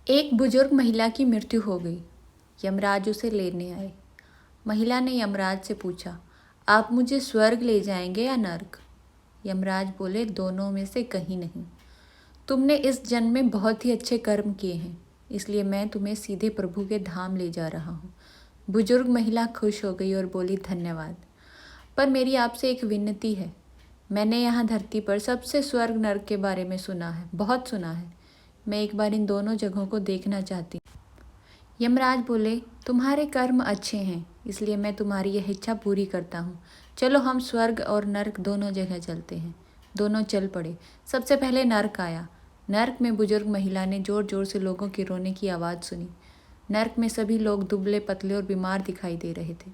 एक बुजुर्ग महिला की मृत्यु हो गई। यमराज उसे लेने आए। महिला ने यमराज से पूछा, आप मुझे स्वर्ग ले जाएंगे या नर्क? यमराज बोले, दोनों में से कहीं नहीं। तुमने इस जन्म में बहुत ही अच्छे कर्म किए हैं, इसलिए मैं तुम्हें सीधे प्रभु के धाम ले जा रहा हूँ। बुजुर्ग महिला खुश हो गई और बोली, धन्यवाद, पर मेरी आपसे एक विनती है। मैंने यहाँ धरती पर सबसे स्वर्ग नर्क के बारे में सुना है, बहुत सुना है। मैं एक बार इन दोनों जगहों को देखना चाहती हूँ। यमराज बोले, तुम्हारे कर्म अच्छे हैं, इसलिए मैं तुम्हारी यह इच्छा पूरी करता हूँ। चलो हम स्वर्ग और नर्क दोनों जगह चलते हैं। दोनों चल पड़े। सबसे पहले नर्क आया। नर्क में बुजुर्ग महिला ने जोर जोर से लोगों के रोने की आवाज़ सुनी। नर्क में सभी लोग दुबले पतले और बीमार दिखाई दे रहे थे।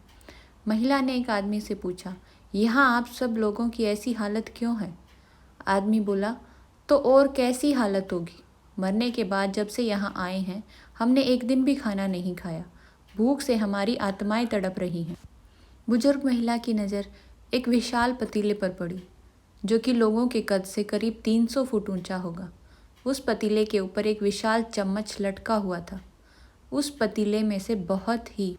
महिला ने एक आदमी से पूछा, यहाँ आप सब लोगों की ऐसी हालत क्यों है? आदमी बोला, तो और कैसी हालत होगी? मरने के बाद जब से यहाँ आए हैं, हमने एक दिन भी खाना नहीं खाया। भूख से हमारी आत्माएं तड़प रही हैं। बुजुर्ग महिला की नज़र एक विशाल पतीले पर पड़ी, जो कि लोगों के कद से करीब 300 फुट ऊंचा होगा। उस पतीले के ऊपर एक विशाल चम्मच लटका हुआ था। उस पतीले में से बहुत ही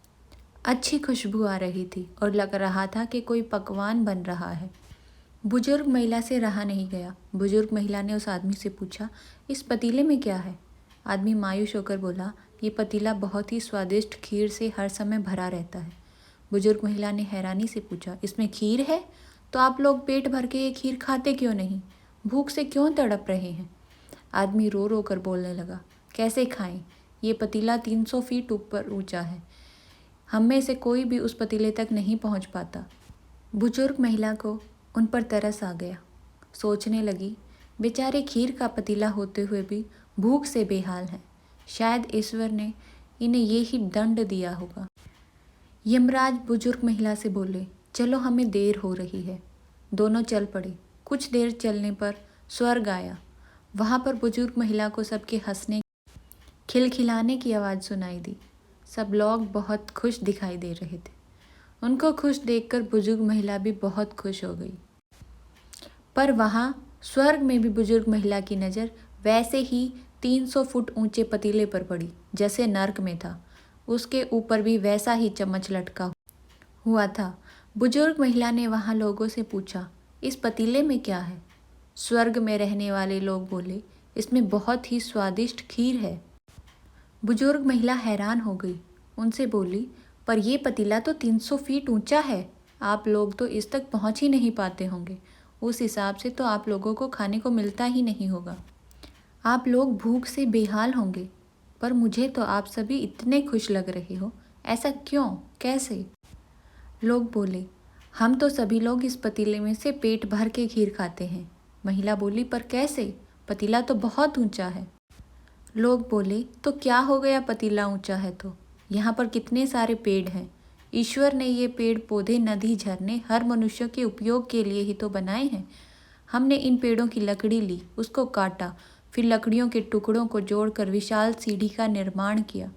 अच्छी खुशबू आ रही थी और लग रहा था कि कोई पकवान बन रहा है। बुजुर्ग महिला से रहा नहीं गया। बुजुर्ग महिला ने उस आदमी से पूछा, इस पतीले में क्या है? आदमी मायूस होकर बोला, ये पतीला बहुत ही स्वादिष्ट खीर से हर समय भरा रहता है। बुजुर्ग महिला ने हैरानी से पूछा, इसमें खीर है? तो आप लोग पेट भर के ये खीर खाते क्यों नहीं? भूख से क्यों तड़प रहे हैं? आदमी रो रो कर बोलने लगा, कैसे खाएं? ये पतीला 300 फीट ऊपर ऊंचा है। हम में से कोई भी उस पतीले तक नहीं पहुंच पाता। बुजुर्ग महिला को उन पर तरस आ गया। सोचने लगी, बेचारे खीर का पतीला होते हुए भी भूख से बेहाल हैं। शायद ईश्वर ने इन्हें ये ही दंड दिया होगा। यमराज बुजुर्ग महिला से बोले, चलो हमें देर हो रही है। दोनों चल पड़े। कुछ देर चलने पर स्वर्ग आया। वहाँ पर बुजुर्ग महिला को सबके हंसने खिलखिलाने की आवाज़ सुनाई दी। सब लोग बहुत खुश दिखाई दे रहे थे। उनको खुश देखकर बुजुर्ग महिला भी बहुत खुश हो गई। पर वहाँ स्वर्ग में भी बुजुर्ग महिला की नज़र वैसे ही 300 फुट ऊंचे पतीले पर पड़ी जैसे नर्क में था। उसके ऊपर भी वैसा ही चम्मच लटका हुआ था। बुजुर्ग महिला ने वहाँ लोगों से पूछा, इस पतीले में क्या है? स्वर्ग में रहने वाले लोग बोले, इसमें बहुत ही स्वादिष्ट खीर है। बुजुर्ग महिला हैरान हो गई। उनसे बोली, पर यह पतीला तो 300 फीट ऊंचा है। आप लोग तो इस तक पहुंच ही नहीं पाते होंगे। उस हिसाब से तो आप लोगों को खाने को मिलता ही नहीं होगा। आप लोग भूख से बेहाल होंगे। पर मुझे तो आप सभी इतने खुश लग रहे हो, ऐसा क्यों, कैसे? लोग बोले, हम तो सभी लोग इस पतीले में से पेट भर के खीर खाते हैं। महिला बोली, पर कैसे? पतीला तो बहुत ऊंचा है। लोग बोले, तो क्या हो गया पतीला ऊंचा है तो? यहाँ पर कितने सारे पेड़ हैं। ईश्वर ने ये पेड़ पौधे, नदी, झरने हर मनुष्य के उपयोग के लिए ही तो बनाए हैं। हमने इन पेड़ों की लकड़ी ली, उसको काटा, फिर लकड़ियों के टुकड़ों को जोड़कर विशाल सीढ़ी का निर्माण किया।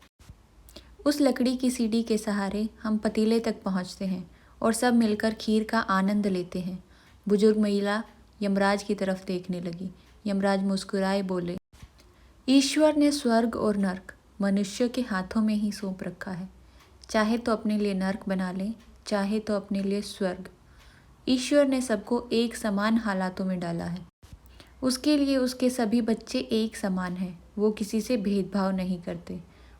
उस लकड़ी की सीढ़ी के सहारे हम पतीले तक पहुँचते हैं और सब मिलकर खीर का आनंद लेते हैं। बुजुर्ग महिला यमराज की तरफ देखने लगी। यमराज मुस्कुराए बोले, ईश्वर ने स्वर्ग और नर्क मनुष्य के हाथों में ही सौंप रखा है। चाहे तो अपने लिए नर्क बना ले, चाहे तो अपने लिए स्वर्ग। ईश्वर ने सबको एक समान हालातों में डाला है। उसके लिए उसके सभी बच्चे एक समान हैं। वो किसी से भेदभाव नहीं करते।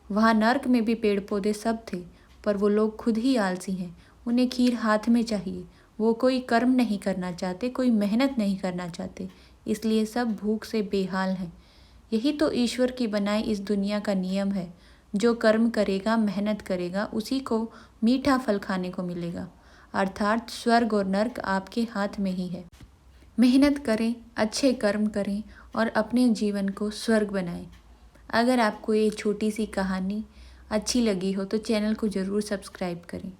वहाँ नर्क में भी पेड़ पौधे सब थे, पर वो लोग खुद ही आलसी हैं। उन्हें खीर हाथ में चाहिए। वो कोई कर्म नहीं करना चाहते, कोई मेहनत नहीं करना चाहते, इसलिए सब भूख से बेहाल हैं। यही तो ईश्वर की बनाई इस दुनिया का नियम है। जो कर्म करेगा, मेहनत करेगा, उसी को मीठा फल खाने को मिलेगा। अर्थात स्वर्ग और नर्क आपके हाथ में ही है। मेहनत करें, अच्छे कर्म करें और अपने जीवन को स्वर्ग बनाएं। अगर आपको ये छोटी सी कहानी अच्छी लगी हो तो चैनल को ज़रूर सब्सक्राइब करें।